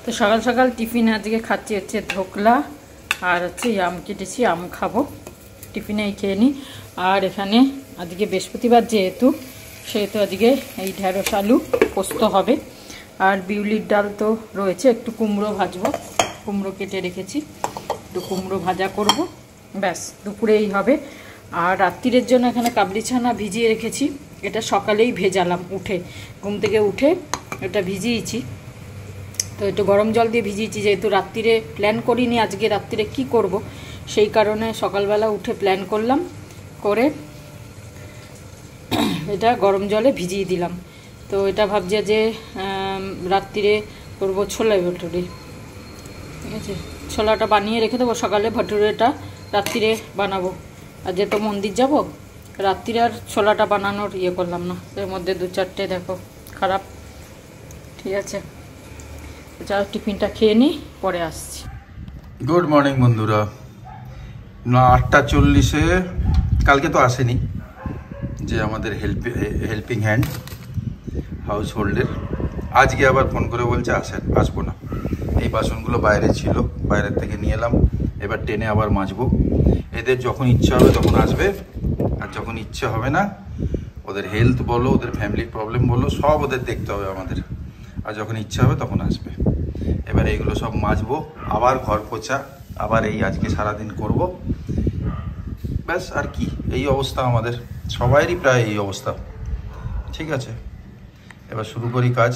তো সকাল সকাল টিফিন আজকে খাচ্ছি হচ্ছে ধোকলা আর হচ্ছে আম কেটেছি, আম খাবো, টিফিনেই খেয়ে নিই। আর এখানে আজকে বৃহস্পতিবার যেহেতু সেহেতু আজকে এই ঢেঁড়স আলু পোস্ত হবে। আর বিউলির ডাল তো রয়েছে, একটু কুমড়ো ভাজবো, কুমড়ো কেটে রেখেছি, একটু কুমড়ো ভাজা করব, ব্যাস দুপুরেই হবে। আর রাত্রিরের জন্য এখানে কাবলি ছানা ভিজিয়ে রেখেছি, এটা সকালেই ভেজালাম, উঠে ঘুম থেকে উঠে এটা ভিজিয়েছি। তো একটু গরম জল দিয়ে ভিজিয়েছি, যেহেতু রাত্রিরে প্ল্যান করিনি আজকে রাত্রিরে কি করব, সেই কারণে সকালবেলা উঠে প্ল্যান করলাম, করে এটা গরম জলে ভিজিয়ে দিলাম। তো এটা ভাবছি যে রাত্রিরে করবো ছোলা ভটুরি, ঠিক আছে, ছোলাটা বানিয়ে রেখে দেবো, সকালে ভটুরিটা রাত্রিরে বানাবো। আর যেহেতু মন্দির যাব, রাত্রিরে আর ছোলাটা বানানোর ইয়ে করলাম না, এর মধ্যে 2-4টে দেখো খারাপ, ঠিক আছে। চলো টিফিনটা খেয়ে নিই, পরে আসছি। গুড মর্নিং বন্ধুরা, 8টা 40-এ কালকে তো আসেনি যে আমাদের হেল্পিং হ্যান্ড হাউস হোল্ডের, আজকে আবার ফোন করে বলছে আসবো না। এই বাসনগুলো বাইরে ছিল, বাইরের থেকে নিয়ে এলাম, এবার টেনে আবার মাজবো। এদের যখন ইচ্ছা হবে তখন আসবে, আর যখন ইচ্ছে হবে না, ওদের হেলথ বলো, ওদের ফ্যামিলির প্রবলেম বলো, সব ওদের দেখতে হবে আমাদের। আর যখন ইচ্ছা হবে তখন আসবে। এবার এইগুলো সব মাজবো, আবার ঘর পোছা, আবার এই আজকে সারাদিন করব, ব্যাস। আর কি, এই অবস্থা আমাদের সবাইরই, প্রায় এই অবস্থা, ঠিক আছে। এবার শুরু করি কাজ।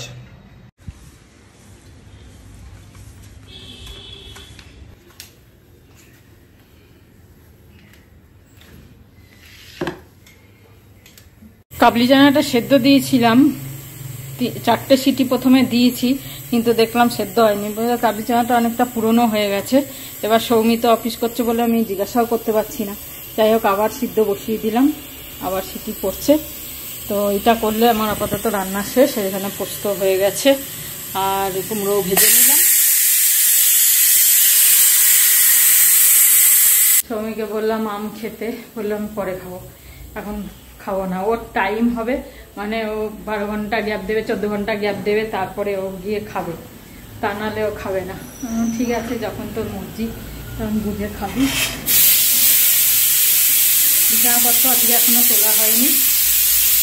কাবলি চানাটা সেদ্ধ দিয়েছিলাম, 4টে সিটি প্রথমে দিয়েছি, কিন্তু দেখলাম সেদ্ধ হয়নি। কাবলি চানাটা অনেকটা পুরনো হয়ে গেছে। এবার সৌমিত অফিস করছে বলে আমি জিজ্ঞাসাও করতে পারছি না। যাই হোক, আবার সিদ্ধ বসিয়ে দিলাম, আবার সিটি পড়ছে। তো এটা করলে আমার আপাতত রান্না শেষ। এখানে পোস্ত হয়ে গেছে, আর কুমড়ো ভেজে নিলাম। সৌমিকে বললাম আম খেতে, বললাম পরে খাবো, এখন খাবো না। ওর টাইম হবে, মানে ও 12 ঘন্টা গ্যাপ দেবে, 14 ঘন্টা গ্যাপ দেবে, তারপরে ও গিয়ে খাবে, তা নাহলে ও খাবে না। ঠিক আছে, যখন তোর মর্জি তখন বুঝে খাবি। বিছানাপত্র আজকে এখনো তোলা হয়নি,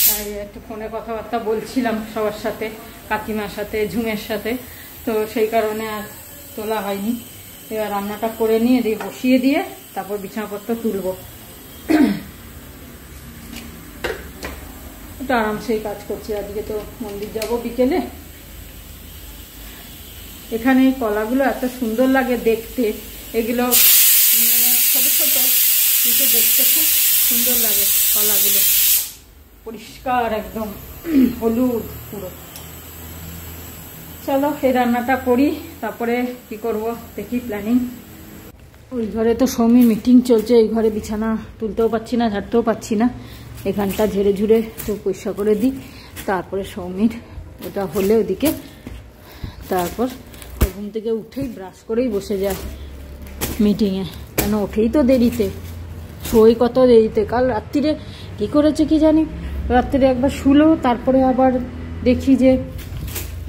তাই একটু ফোনে কথাবার্তা বলছিলাম সবার সাথে, কাকিমার সাথে, ঝুমের সাথে, তো সেই কারণে আর তোলা হয়নি। এবার রান্নাটা করে নিয়ে দিয়ে বসিয়ে দিয়ে তারপর বিছানাপত্র তুলবো। একটু আরামসেই কাজ করছি, আজকে তো মন্দির যাব বিকেলে। এখানে এই কলাগুলো এত সুন্দর লাগে দেখতে, এগুলো মানে ছোট ছোট, কিন্তু দেখতে খুব সুন্দর লাগে। কলাগুলো পরিষ্কার একদম হলুদ পুরো। চলো এই রান্নাটা করি, তারপরে কি করব দেখি প্ল্যানিং। ওই ঘরে তো সৌমির মিটিং চলছে, এই ঘরে বিছানা তুলতেও পাচ্ছি না, ঝাড়তেও পাচ্ছি না। এখানটা ঝেড়ে ঝুড়ে একটু পরিষ্কার করে দিই, তারপরে সৌমির ওটা হলে ওদিকে, তারপর ঘুম থেকে উঠেই ব্রাশ করেই বসে যায় মিটিংয়ে। কেন ওঠেই তো দেরিতে, শোই কত দেরিতে। কাল রাত্রিরে কী করেছে কি জানি, রাত্রিরে একবার শুলো, তারপরে আবার দেখি যে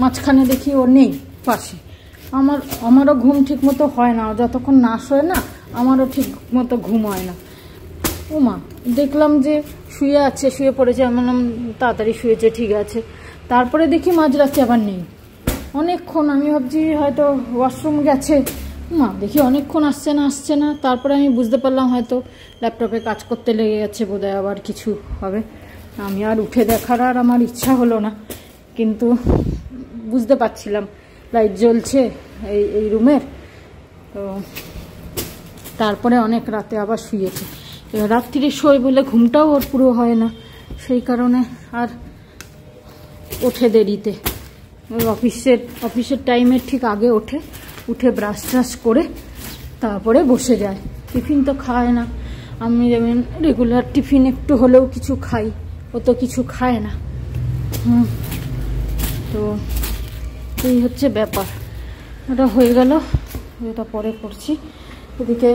মাঝখানে দেখি ও নেই পাশে। আমারও ঘুম ঠিক মতো হয় না, যতক্ষণ না শোয় না আমারও ঠিক মতো ঘুম হয় না। ওমা, দেখলাম যে শুয়ে আছে, শুয়ে পড়েছে, আমি বললাম তাড়াতাড়ি শুয়েছে, ঠিক আছে। তারপরে দেখি মাঝরাতে আবার নেই অনেকক্ষণ। আমি ভাবছি হয়তো ওয়াশরুম গেছে, মা দেখি অনেকক্ষণ আসছে না। তারপরে আমি বুঝতে পারলাম হয়তো ল্যাপটপে কাজ করতে লেগে গেছে, বোধহয় আবার কিছু হবে। আমি আর উঠে দেখার আর আমার ইচ্ছা হলো না, কিন্তু বুঝতে পারছিলাম লাইট জ্বলছে এই রুমের। তো তারপরে অনেক রাতে আবার শুয়েছে। এবার রাত্রিরে শোয় বলে ঘুমটাও ওর পুরো হয় না, সেই কারণে আর ওঠে দেরিতে। অফিসের টাইমের ঠিক আগে উঠে ব্রাশ ট্রাশ করে তারপরে বসে যায়। টিফিন তো খায় না, আমি যেমন রেগুলার টিফিন একটু হলেও কিছু খাই, ও তো কিছু খায় না। তো এই হচ্ছে ব্যাপার। ওটা হয়ে গেল, এটা পরে করছি। এদিকে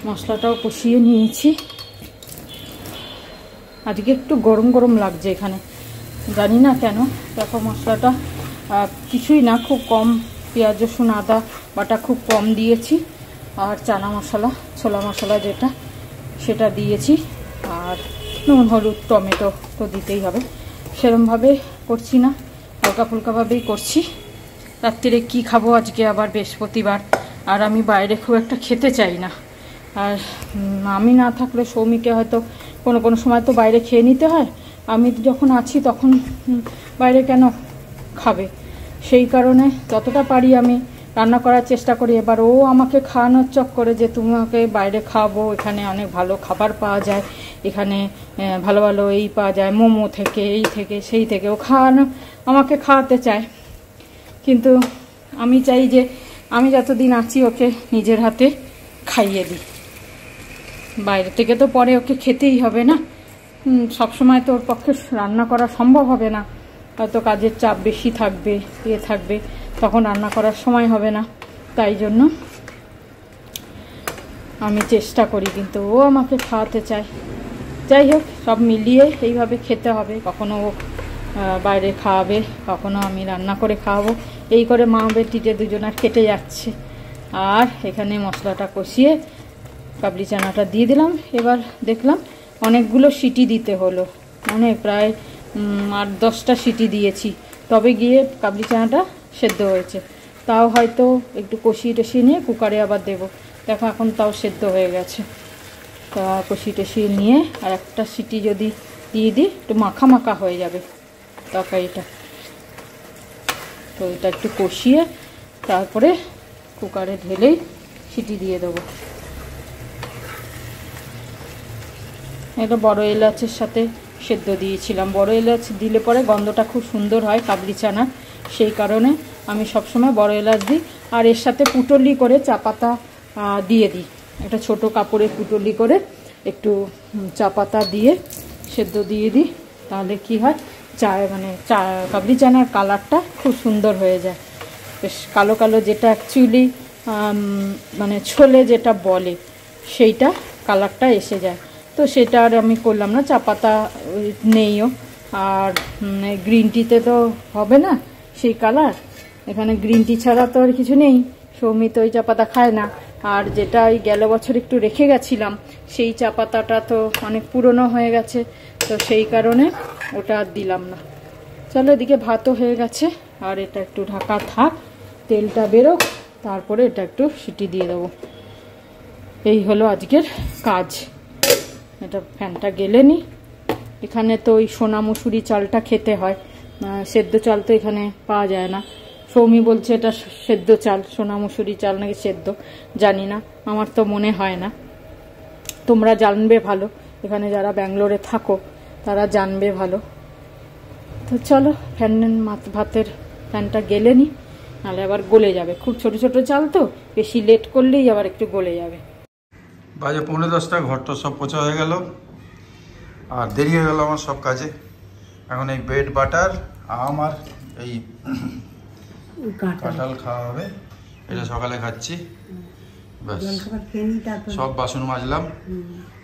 মশলাটাও কষিয়ে নিয়েছি। আজকে একটু গরম গরম লাগছে এখানে, জানি না কেন। দেখো মশলাটা কিছুই না, খুব কম পেঁয়াজ রসুন আদা বাটা খুব কম দিয়েছি, আর চানা মশলা ছোলা মশলা যেটা সেটা দিয়েছি, আর নুন হলুদ টমেটো তো দিতেই হবে। সেরমভাবে করছি না, হালকা ফুলকাভাবেই করছি। রাত্রিরে কি খাবো, আজকে আবার বৃহস্পতিবার, আর আমি বাইরে খুব একটা খেতে চাই না। আর আমি না থাকলে সৌমিকে হয়তো কোনো সময় তো বাইরে খেয়ে নিতে হয়, আমি যখন আছি তখন বাইরে কেন খাবে, সেই কারণে যতটা পারি আমি রান্না করার চেষ্টা করি। এবার ও আমাকে খাওয়ানোর চক্করে যে তোমাকে বাইরে খাওয়াবো, এখানে অনেক ভালো খাবার পাওয়া যায়, এখানে ভালো ভালো এই পাওয়া যায়, মোমো থেকে এই থেকে সেই থেকে, ও আমাকে খাওয়াতে চায়। কিন্তু আমি চাই যে আমি যতদিন আছি ওকে নিজের হাতে খাইয়ে দিই। বাইরে থেকে তো পরে ওকে খেতেই হবে না, সবসময় তো ওর পক্ষে রান্না করা সম্ভব হবে না, হয়তো কাজের চাপ বেশি থাকবে, থাকবে, তখন রান্না করার সময় হবে না। তাই জন্য আমি চেষ্টা করি, কিন্তু ও আমাকে খাওয়াতে চায়। যাই হোক, সব মিলিয়ে এইভাবে খেতে হবে, কখনো ও বাইরে খাওয়াবে, কখনো আমি রান্না করে খাওয়াবো, এই করে মা বেটিতে দুজনার কেটে যাচ্ছে। আর এখানে মশলাটা কষিয়ে কাবলি চানাটা দিয়ে দিলাম। এবার দেখলাম অনেকগুলো সিটি দিতে হলো, প্রায় 8-10টা সিটি দিয়েছি, তবে গিয়ে কাবলি চানাটা সেদ্ধ হয়েছে। তাও হয়তো একটু কষিয়ে টষিয়ে নিয়ে কুকারে আবার দেবো। দেখো এখন তাও সেদ্ধ হয়ে গেছে। তা কষিয়ে টষিয়ে নিয়ে আর একটা সিটি যদি দিয়ে দিই, একটু মাখা মাখা হয়ে যাবে তরকারিটা। তো এটা একটু কষিয়ে তারপরে কুকারে ঢেলেই সিটি দিয়ে দেবো। এটা বড় এলাচের সাথে সেদ্ধ দিয়েছিলাম। বড় এলাচ দিলে পরে গন্ধটা খুব সুন্দর হয় কাবলি চানার, সেই কারণে আমি সবসময় বড় এলাচ দিই। আর এর সাথে পুটলি করে চা পাতা দিয়ে দিই, একটা ছোট কাপড়ে পুটলি করে একটু চা পাতা দিয়ে সেদ্ধ দিয়ে দিই। তাহলে কি হয়, কাবলি চানার কালারটা খুব সুন্দর হয়ে যায়, বেশ কালো কালো, যেটা অ্যাকচুয়ালি ছোলে যেটা বলে সেইটা কালারটা এসে যায়। তো সেটা আর আমি করলাম না, চা পাতা নেইও, আর গ্রিন টিতে তো হবে না সেই কালার, এখানে গ্রিন টি ছাড়া তো আর কিছু নেই। সৌমি তো ওই চা পাতা খায় না, আর যেটা ওই গেল বছর একটু রেখে গেছিলাম সেই চা পাতাটা তো অনেক পুরনো হয়ে গেছে, তো সেই কারণে ওটা আর দিলাম না। চলো, এদিকে ভাতও হয়ে গেছে, আর এটা একটু ঢাকা থাক, তেলটা বেরোক, তারপরে এটা একটু সিটি দিয়ে দেবো। এই হলো আজকের কাজ। এটা ফ্যানটা গেলে নি। এখানে তো ওই সোনা মুসুরি চালটা খেতে হয়, সেদ্ধ চাল তো এখানে পাওয়া যায় না। সৌমি বলছে এটা সেদ্ধ চাল, সোনা মুসুরি চাল নাকি সেদ্ধ, জানি না, আমার তো মনে হয় না। তোমরা জানবে ভালো, এখানে যারা ব্যাঙ্গালোরে থাকো তারা জানবে ভালো। তো চলো, ভাতের ফ্যানটা গেলে নি, নাহলে আবার গলে যাবে। খুব ছোট ছোট চাল তো, বেশি লেট করলেই আবার একটু গলে যাবে। বাজে 9:45, ঘরটা সব পোছা হয়ে গেল, আর দেরি হয়ে গেল আমার সব কাজে। এখন এই ব্রেড বাটার, আম আর এই কাঁঠাল খাওয়া হবে, এটা সকালে খাচ্ছি। ব্যাস, সব বাসন মাজলাম,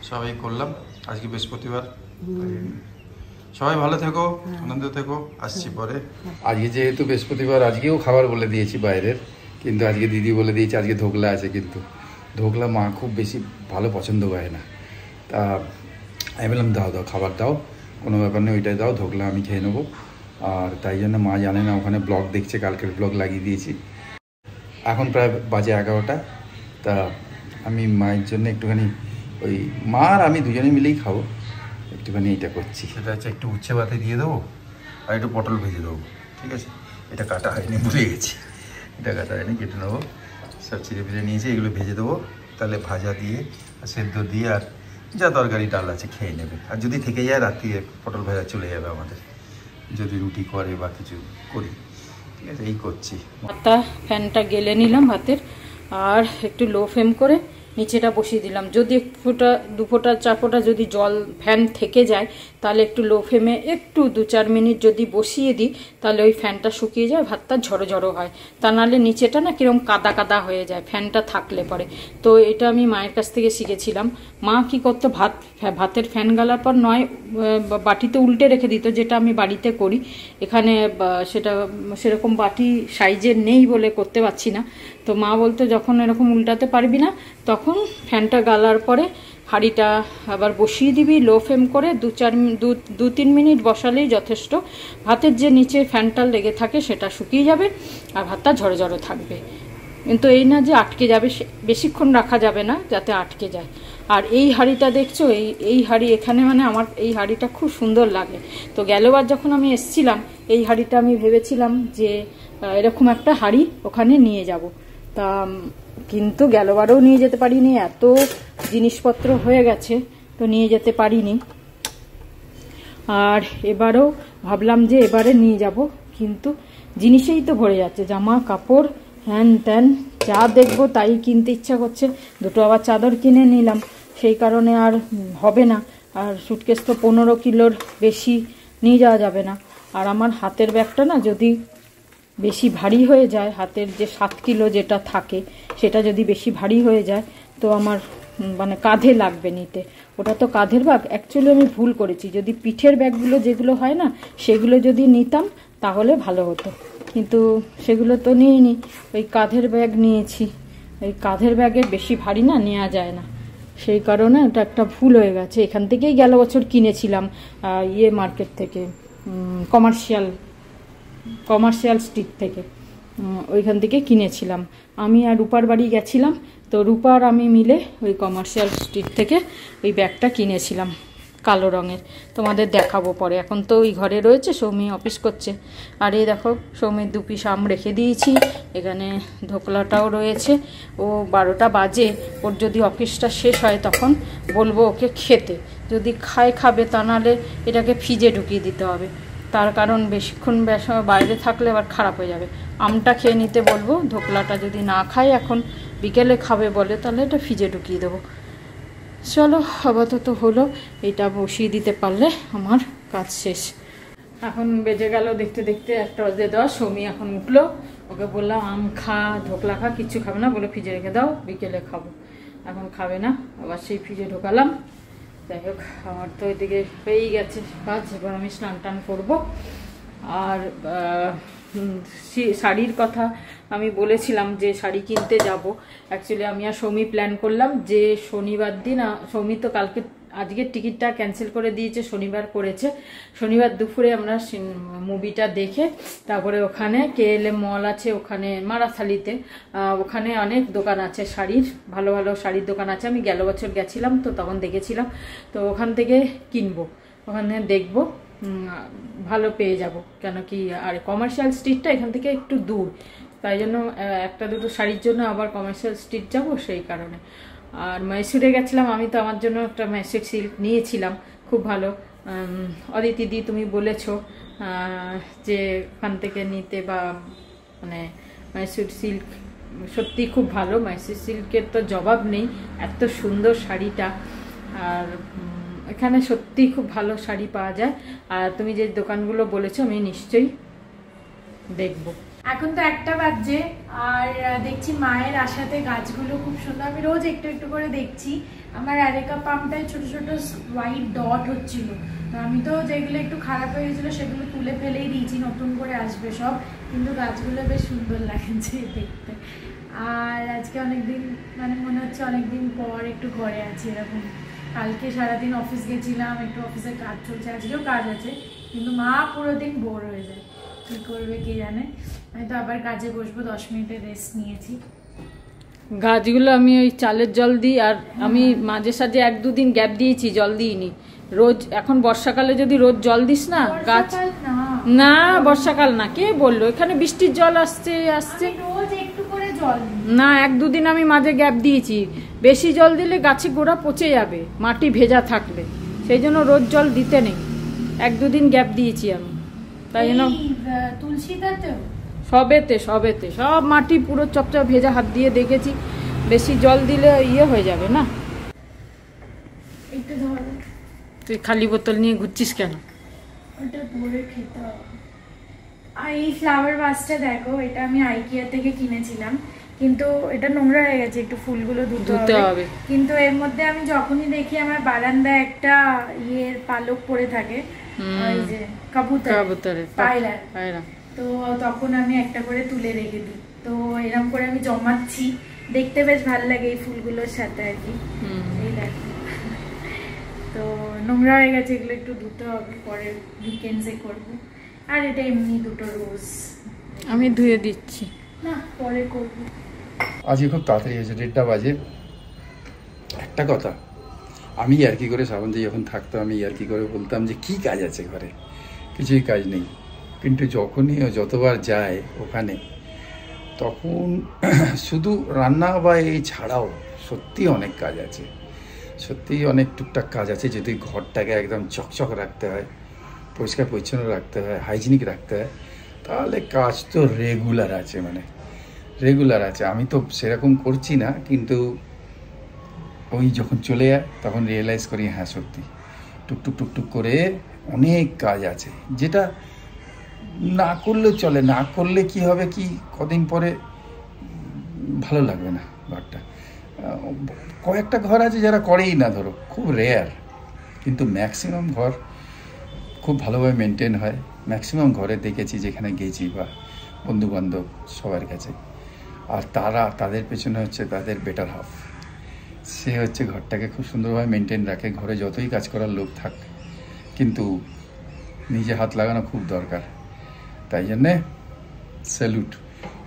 সবাই করলাম। আজকে বৃহস্পতিবার। সবাই ভালো থেকো, আনন্দ থেকো, আসছি পরে। আজকে যেহেতু বৃহস্পতিবার, আজকেও খাবার বলে দিয়েছি বাইরের, কিন্তু আজকে দিদি বলে দিয়েছি আজকে ধোকলা আছে, কিন্তু ধোকলা মা খুব বেশি ভালো পছন্দ করে না। তা আমি বললাম দাও খাবার দাও, কোনো ব্যাপার নেই, ওইটাই দাও, ধোকলা আমি খেয়ে নেবো। আর তাই জন্য মা জানে না, ওখানে ব্লগ দেখছে, কালকের ব্লগ লাগিয়ে দিয়েছি। এখন প্রায় বাজে 11টা। তা আমি মায়ের জন্য একটুখানি, ওই মা আর আমি দুজনে মিলেই খাবো, একটুখানি এটা করছি। সেটা হচ্ছে একটু উচ্ছে ভাতে দিয়ে দেবো, আর একটু পটল ভেজে দেবো, ঠিক আছে? এটা কাটা হয়নি, ভুলে গেছি, এটা কাটা হয়নি, কেটে নেবো। সব চিড়ে ফিরে নিয়েছি, এগুলো ভেজে দেবো, তাহলে ভাজা দিয়ে আর সেদ্ধ দিয়ে আর যা তরকারি ডাল আছে খেয়ে নেবে। আর যদি থেকে যায় রাত্রে পটল ভাজা চলে যাবে আমাদের, যদি রুটি করে বা কিছু করি, ঠিক আছে? এই করছি। ফ্যানটা গেলে নিলাম ভাতের, আর একটু লো ফ্লেম করে নিচেটা বসিয়ে দিলাম। যদি 1 ফোঁটা 4 ফোঁটা যদি জল ফ্যান থেকে যায় তাহলে একটু লো ফ্লেমে একটু 2-4 মিনিট যদি বসিয়ে দিই তাহলে ওই ফ্যানটা শুকিয়ে যায়, ভাতটা ঝরো ঝরো হয়। তা নাহলে নিচেটা না কিরকম কাদা কাদা হয়ে যায় ফ্যানটা থাকলে পরে। তো এটা আমি মায়ের কাছ থেকে শিখেছিলাম। মা কি করতো, ভাতের ফ্যান গালার পর নয় বাটিতে উল্টে রেখে দিত, যেটা আমি বাড়িতে করি। এখানে সেটা সেরকম বাটি সাইজের নেই বলে করতে পারছি না। তো মা বলতো যখন এরকম উল্টাতে পারবি না তখন ফ্যানটা গালার পরে হাঁড়িটা আবার বসিয়ে দিবি লো ফ্লেম করে, 2-3 মিনিট বসালেই যথেষ্ট। ভাতের যে নিচে ফ্যানটা লেগে থাকে সেটা শুকিয়ে যাবে আর ভাতটা ঝরে ঝরে থাকবে। কিন্তু এই না যে আটকে যাবে, বেশিক্ষণ রাখা যাবে না যাতে আটকে যায়। আর এই হাঁড়িটা দেখছো, এই হাঁড়ি এখানে মানে আমার এই হাঁড়িটা খুব সুন্দর লাগে। তো গেলবার যখন আমি এসছিলাম এই হাঁড়িটা আমি ভেবেছিলাম যে এরকম একটা হাঁড়ি ওখানে নিয়ে যাব। তা কিন্তু গেলবারও নিয়ে যেতে পারিনি, এত জিনিসপত্র হয়ে গেছে তো নিয়ে যেতে পারিনি। আর এবারেও ভাবলাম যে এবারে নিয়ে যাব, কিন্তু জিনিসেই তো ভরে যাচ্ছে, জামা কাপড় হ্যান ত্যান যা দেখবো তাই কিনতে ইচ্ছা করছে। 2টো আবার চাদর কিনে নিলাম, সেই কারণে আর হবে না। আর সুটকেস তো 15 কিলোর বেশি নিয়ে যাওয়া যাবে না। আর আমার হাতের ব্যাগটা না যদি বেশি ভারী হয়ে যায়, হাতের যে 7 কিলো যেটা থাকে সেটা যদি বেশি ভারী হয়ে যায় তো আমার মানে কাঁধে লাগবে নিতে। ওটা তো কাঁধের ব্যাগ। অ্যাকচুয়ালি আমি ভুল করেছি, যদি পিঠের ব্যাগগুলো যেগুলো হয় না সেগুলো যদি নিতাম তাহলে ভালো হতো, কিন্তু সেগুলো তো নিইনি, ওই কাঁধের ব্যাগ নিয়েছি। ওই কাঁধের ব্যাগের বেশি ভারী না নেওয়া যায় না, সেই কারণে ওটা একটা ভুল হয়ে গেছে। এখান থেকেই গেল বছর কিনেছিলাম মার্কেট থেকে, কমার্শিয়াল স্ট্রিট থেকে, ওইখান থেকে কিনেছিলাম। আমি আর রূপার বাড়ি গেছিলাম, তো রূপার আমি মিলে ওই কমার্শিয়াল স্ট্রিট থেকে ওই ব্যাগটা কিনেছিলাম কালো রঙের। তোমাদের দেখাবো পরে। এখন তো ওই ঘরে রয়েছে, সৌমি অফিস করছে। আর এই দেখো সৌমির 2 পিস আম রেখে দিয়েছি, এখানে ধোকলাটাও রয়েছে। ও 12টা বাজে, ওর যদি অফিসটা শেষ হয় তখন বলবো ওকে খেতে, যদি খাবে, তা নাহলে এটাকে ফ্রিজে ঢুকিয়ে দিতে হবে। তার কারণ বেশিক্ষণ বাইরে থাকলে আবার খারাপ হয়ে যাবে। আমটা খেয়ে নিতে বলবো, ধোকলাটা যদি না খায় এখন বিকেলে খাবে বলে তাহলে এটা ফ্রিজে ঢুকিয়ে দেবো। চলো আপাতত হলো, এটা বসিয়ে দিতে পারলে আমার কাজ শেষ। এখন বেজে গেল দেখতে দেখতে 1:10। সৌমি এখন উঠলো, ওকে বললাম আম খা, ধোকলা খা, কিচ্ছু খাবে না, বলে ফ্রিজে রেখে দাও, বিকেলে খাবো। এখন খাবে না, আবার সেই ফ্রিজে ঢোকালাম। যাই হোক, আমার তো এদিকে হয়েই গেছে কাজ। এবার আমি স্নান টান করবো। আর শাড়ির কথা আমি বলেছিলাম যে শাড়ি কিনতে যাব। অ্যাকচুয়ালি আমি আর সৌমি প্ল্যান করলাম যে শনিবার দিন, সৌমি তো আজকের টিকিটটা ক্যান্সেল করে দিয়েছে, শনিবার করেছে। শনিবার দুপুরে আমরা মুভিটা দেখে তারপরে ওখানে KLM মল আছে, ওখানে মারাথালিতে, ওখানে অনেক দোকান আছে শাড়ির, ভালো ভালো শাড়ির দোকান আছে। আমি গেল বছর গেছিলাম তো তখন দেখেছিলাম, তো ওখান থেকে কিনবো, ওখানে দেখবো, ভালো পেয়ে যাব। কেন কি আর কমার্শিয়াল স্ট্রিটটা এখান থেকে একটু দূর, তাই জন্য 1-2 শাড়ির জন্য আবার কমার্শিয়াল স্ট্রিট যাব, সেই কারণে। আর মহীশূরে গেছিলাম আমি, তো আমার জন্য একটা মহীশূর সিল্ক নিয়েছিলাম, খুব ভালো। অদিতি দি তুমি বলেছো যে ওখান থেকে নিতে, বা মানে মহীশূর সিল্ক সত্যি খুব ভালো। মহীশূর সিল্কের তো জবাব নেই, এত সুন্দর শাড়িটা। আর এখানে সত্যি খুব ভালো শাড়ি পাওয়া যায়। আর তুমি যে দোকানগুলো বলেছো আমি নিশ্চয়ই দেখব। এখন তো 1টা বাজছে, আর দেখছি মায়ের আশাতে গাছগুলো খুব সুন্দর। আমি রোজ একটু একটু করে দেখছি। আমার অ্যারেকা পাম্পটায় ছোট ছোট হোয়াইট ডট হচ্ছিল, তো আমি তো যেগুলো একটু খারাপ হয়ে গেছিলো সেগুলো তুলে ফেলেই দিয়েছি, নতুন করে আসবে সব। কিন্তু গাছগুলো বেশ সুন্দর লাগছে দেখতে। আর আজকে অনেকদিন, মানে মনে হচ্ছে অনেকদিন পর একটু ঘরে আছি এরকম। কালকে সারাদিন অফিস গেছিলাম, একটু অফিসের কাজ চলছে, আজকেও কাজ আছে, কিন্তু মা পুরো দিন বোর হয়ে যায়, কি করবে কি জানে। আমি তো আবার কাজে বসবো, 10 মিনিটের রেস্ট নিয়েছি। গাছগুলো আমি ওই চালের জল দিই, আর আমি মাঝে সাঝে 1-2 দিন গ্যাপ দিয়েছি, জল দিইনি রোজ। এখন বর্ষাকালে যদি রোজ জল দিস না গাছ, না বর্ষাকাল না, কে বললো, এখানে বৃষ্টির জল আসছে রোজ একটু করে জল না। 1-2 দিন আমি মাঝে গ্যাপ দিয়েছি, বেশি জল দিলে গাছে গোড়া পচে যাবে মাটি ভেজা থাকলে, সেই জন্য রোজ জল দিতে নেই। 1-2 দিন গ্যাপ দিয়েছি আমি, তাই জন্য তুলসীদাতেও সবেতে সব মাটি পুরো চপচপ ভেজা, হাত দিয়ে দেখেছি, বেশি জল দিলে ইয়ে হয়ে যাবে না। একটু ধর, তুই খালি বোতল নিয়ে ঘুরছিস কেন? ওটা ভরে খেতে হবে। আর এই ফ্লাওয়ার ভাসটা দেখো, এটা আমি আইকিয়া থেকে কিনেছিলাম, কিন্তু এটা নোংরা হয়ে গেছে, একটু ফুলগুলো ধুতে হবে। কিন্তু এর মধ্যে আমি যখনই দেখি আমার বারান্দায় একটা ইয়ের পালক পড়ে থাকে, ওই যে কবুতরের পায়রা, তো তখন আমি একটা করে তুলে রেখে দিই। তো এরকম করে আমি জমাচ্ছি, দেখতে বেশ ভালো লাগে এই ফুলগুলোর সাথে আর কি। এই দেখো, তো নোংরা হয়ে গেছে, এগুলো একটু ধুতে হবে, পরে উইকেন্ডসে করব। আর এটা এমনি দুটো রোজ আমি ধুয়ে দিচ্ছি, না পরে করব। আজকে খুব তাড়াতাড়ি হয়েছে, 1:30 বাজে। একটা কথা, আমি ইয়ার্কি করে শ্রাবন্তী যখন থাকতো, আমি ইয়ার্কি করে বলতাম যে কি কাজ আছে ঘরে, কিছুই কাজ নেই। কিন্তু যখনই যতবার যায় ওখানে, তখন শুধু রান্না বা এই ছাড়াও সত্যি অনেক কাজ আছে, সত্যি অনেক টুকটাক কাজ আছে। যদি ঘরটাকে একদম চকচক রাখতে হয়, পরিষ্কার পরিচ্ছন্ন রাখতে হয়, হাইজিনিক রাখতে হয়, তাহলে কাজ তো রেগুলার আছে, মানে রেগুলার আছে। আমি তো সেরকম করছি না, কিন্তু ওই যখন চলে যায় তখন রিয়েলাইজ করি হ্যাঁ সত্যি টুকটুক টুকটুক করে অনেক কাজ আছে, যেটা না করলে চলে। না করলে কি হবে, কি কদিন পরে ভালো লাগবে না ঘরটা। কয়েকটা ঘর আছে যারা করেই না, ধরো খুব রেয়ার, কিন্তু ম্যাক্সিমাম ঘর খুব ভালোভাবে মেনটেন হয়। ম্যাক্সিমাম ঘরে দেখেছি যেখানে গেছি, বা বন্ধুবান্ধব সবার কাছে, আর তাদের পেছনে হচ্ছে তাদের বেটার হাফ, সে হচ্ছে ঘরটাকে খুব সুন্দরভাবে মেনটেন রাখে। ঘরে যতই কাজ করার লোক থাক, কিন্তু নিজে হাত লাগানো খুব দরকার। তাই জন্যে স্যালুট।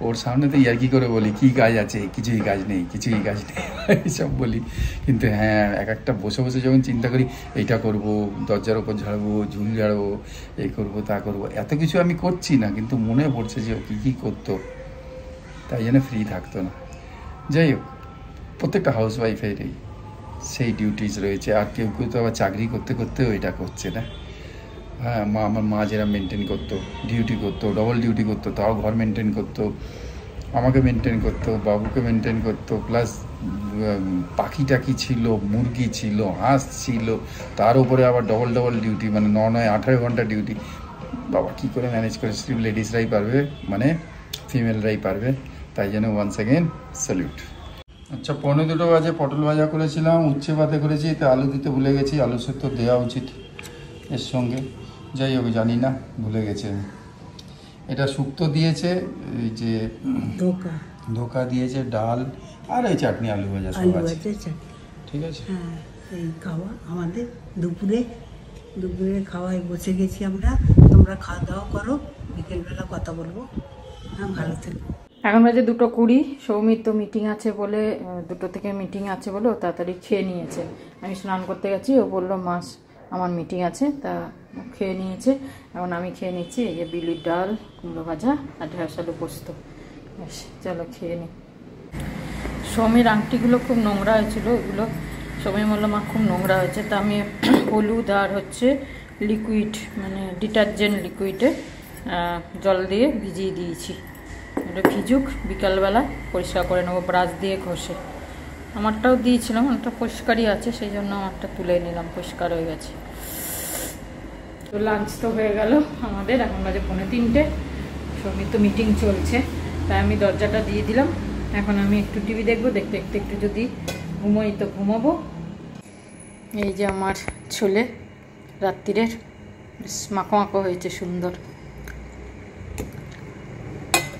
ওর সামনে তো ইয়ার্কি করে বলি কী কাজ আছে, কিছুই কাজ নেই, কিছুই কাজ নেই এইসব বলি। কিন্তু হ্যাঁ, একটা বসে বসে যখন চিন্তা করি এইটা করব, দরজার ওপর ঝাড়বো, ঝুল ঝাড়বো, এই করবো তা করবো, এত কিছু আমি করছি না, কিন্তু মনে পড়ছে যে ও কী কী করতো, তাই জন্য ফ্রি থাকতো না। যাই হোক, প্রত্যেকটা হাউসওয়াইফেরই সেই ডিউটিস রয়েছে। আর কেউ কেউ তো আবার চাকরি করতে করতেও এটা করছে না। হ্যাঁ, আমার মা যেটা মেনটেন করতো, ডিউটি করতো, ডবল ডিউটি করতো, তাও ঘর মেনটেন করতো, আমাকে মেনটেন করতো, বাবুকে মেনটেন করতো, প্লাস পাখি টাকি ছিল, মুরগি ছিল, হাঁস ছিল, তার উপরে আবার ডবল ডিউটি, মানে 9-18 ঘন্টা ডিউটি। বাবা কী করে ম্যানেজ করে, শুধু লেডিসরাই পারবে, মানে ফিমেলরাই পারবে। তাই জন্য ওয়ান্স অ্যাগেন স্যালুট। আচ্ছা, 1:45 বাজে। পটল ভাজা করেছিলাম, উচ্ছে ভাতে করেছি, তো আলু দিতে ভুলে গেছি। আলু সেদ্ধ দেওয়া উচিত এর সঙ্গে, যাই হোক জানি না, ভুলে গেছে। এটা শুক্তো দিয়েছে, এই যে ধোকা দিয়েছে, ডাল, আর এই চাটনি, আলু ভাজা সব আছে, ঠিক আছে। হ্যাঁ, এই খাওয়া আমাদের দুপুরে খাওয়ায় বসে গেছি আমরা। তোমরা খাওয়া দাওয়া করো, বিকেলবেলা কথা বলবো। হ্যাঁ, ভালো থেকো। এখন বাজে 2:20। সৌমির তো মিটিং আছে বলে, 2 থেকে মিটিং আছে বলে ও তাড়াতাড়ি খেয়ে নিয়েছে। আমি স্নান করতে গেছি, ও বললো মাস আমার মিটিং আছে, তা খেয়ে নিয়েছে। এখন আমি খেয়ে নিচ্ছি, এই যে বিউলির ডাল, কুমড়ো ভাজা আর ঢেঁড়স আলু পোস্ত। বেশ, চলো খেয়ে নিই। সৌমির আংটিগুলো খুব নোংরা হয়েছিল, ওগুলো সৌমি বললো মা খুব নোংরা হয়েছে, তা আমি হলুদ আর হচ্ছে লিকুইড, মানে ডিটারজেন্ট লিকুইডে জল দিয়ে ভিজিয়ে দিয়েছি। এটা ভিজুক, বিকালবেলা পরিষ্কার করে নেবো ব্রাশ দিয়ে ঘষে। আমারটাও দিয়েছিলাম, ওটা পরিষ্কারই আছে, সেই জন্য আমারটা তুলে নিলাম, পরিষ্কার হয়ে গেছে। তো লাঞ্চ তো হয়ে গেল আমাদের, এখন বাজে 2:45। সৌমির তো মিটিং চলছে, তাই আমি দরজাটা দিয়ে দিলাম। এখন আমি একটু টিভি দেখবো, দেখতে দেখতে একটু যদি ঘুমোই তো ঘুমাবো। এই যে আমার ছোলে রাত্রিরের, বেশ মাখো মাখো হয়েছে, সুন্দর।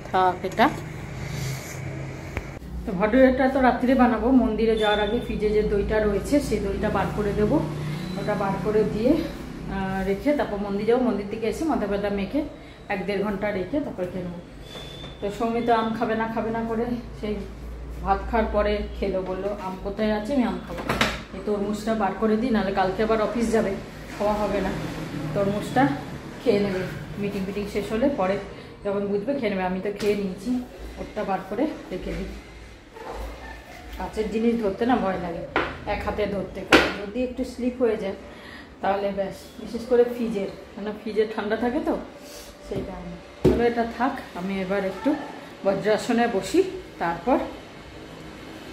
থাক এটা। তো ভটুরেটা তো রাত্রিরে বানাবো, মন্দিরে যাওয়ার আগে ফ্রিজে যে দইটা রয়েছে সেই দইটা বার করে দেবো। ওটা বার করে দিয়ে রেখে তারপর মন্দির যাবো। মন্দির থেকে এসে মাথা ব্যথা মেখে 1-1.5 ঘন্টা রেখে তারপর খেয়ে নেবো। তো সৌমি তো আম খাবে না করে সেই ভাত খাওয়ার পরে খেলো, বললো আম কোথায় আছে, আমি আম খাবো। এই তরমুজটা বার করে দিই, নাহলে কালকে আবার অফিস যাবে, খাওয়া হবে না। তরমুজটা খেয়ে নেবে, মিটিং শেষ হলে পরে যখন বুঝবে খেয়ে নেবে। আমি তো খেয়ে নিয়েছি, ওটা বার করে রেখে দিই। কাঁচের জিনিস ধরতে না ভয় লাগে, এক হাতে ধরতে, যদি একটু স্লিপ হয়ে যায় তাহলে ব্যাস। বিশেষ করে ফ্রিজের, কেন ফ্রিজে ঠান্ডা থাকে তো, সেই কারণে। তবে এটা থাক, আমি এবার একটু বজ্রাসনে বসি, তারপর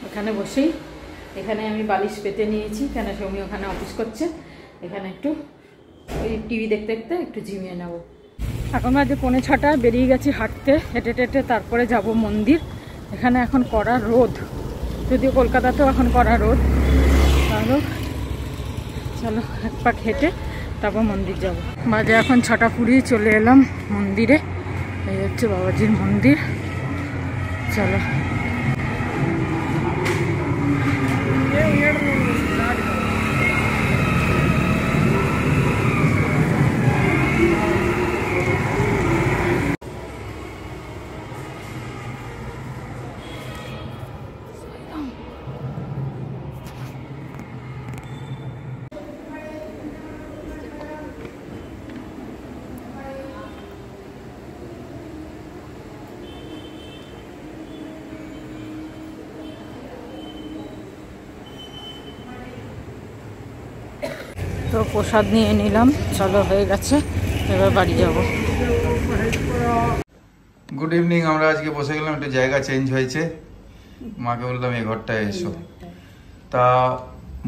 ওখানে বসেই এখানে আমি বালিশ পেতে নিয়েছি, কেন সৌমি ওখানে অফিস করছে, এখানে একটু ওই টিভি দেখতে দেখতে একটু ঝিমিয়ে নেব। এখন বাজে 5:45, বেরিয়ে গেছি হাঁটতে, হেঁটে টেটে তারপরে যাব মন্দির। এখানে এখন কড়া রোদ, যদিও কলকাতাতেও এখন কড়া রোদ, তাহলে চলো এক পাক হেঁটে তারপর মন্দির যাব। বাজে এখন 6:20, চলে এলাম মন্দিরে। এই হচ্ছে বাবাজির মন্দির, চলো। তো প্রসাদ নিয়ে নিলাম, চলো হয়ে গেছে, এবার বাড়ি যাব। Good evening. আমরা আজকে বসে গেলাম, একটু জায়গা চেঞ্জ হয়েছে, মাকে বললাম এই ঘরটায় এসো। তা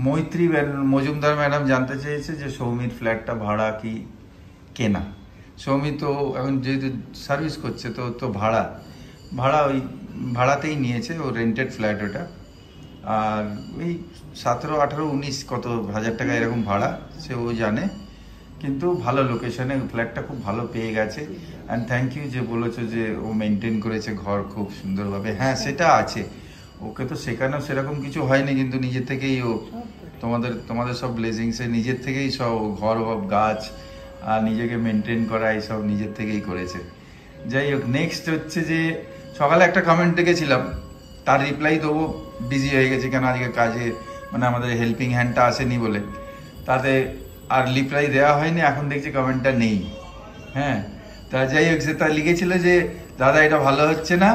মৈত্রী মজুমদার ম্যাডাম জানতে চেয়েছে যে সৌমির ফ্ল্যাটটা ভাড়া কি কেনা। সৌমি তো এখন যেহেতু সার্ভিস করছে তো ভাড়া ওই ভাড়াতেই নিয়েছে, ও রেন্টেড ফ্ল্যাট ওটা। আর ওই 17, 18, 19 কত হাজার টাকা এরকম ভাড়া, সে ও জানে, কিন্তু ভালো লোকেশনে ফ্ল্যাটটা খুব ভালো পেয়ে গেছে। অ্যান্ড থ্যাংক ইউ যে বলেছো যে ও মেনটেন করেছে ঘর খুব সুন্দরভাবে। হ্যাঁ সেটা আছে, ওকে তো শেখানো সেরকম কিছু হয়নি, কিন্তু নিজের থেকেই ও তোমাদের সব ব্লেসিংসে নিজের থেকেই সব ঘর গাছ আর নিজেকে মেনটেন করা এইসব নিজের থেকেই করেছে। যাই হোক, নেক্সট হচ্ছে যে সকালে একটা কমেন্ট দেখেছিলাম, তার রিপ্লাই দেবো, বিজি হয়ে গেছে কেন আজকে কাজে, মানে আমাদের হেল্পিং হ্যান্ডটা আসেনি বলে, তাতে আর রিপ্লাই দেওয়া হয়নি। এখন দেখছি কমেন্টটা নেই। হ্যাঁ, তা যাই হোক, সে তা লিখেছিল যে দাদা এটা ভালো হচ্ছে না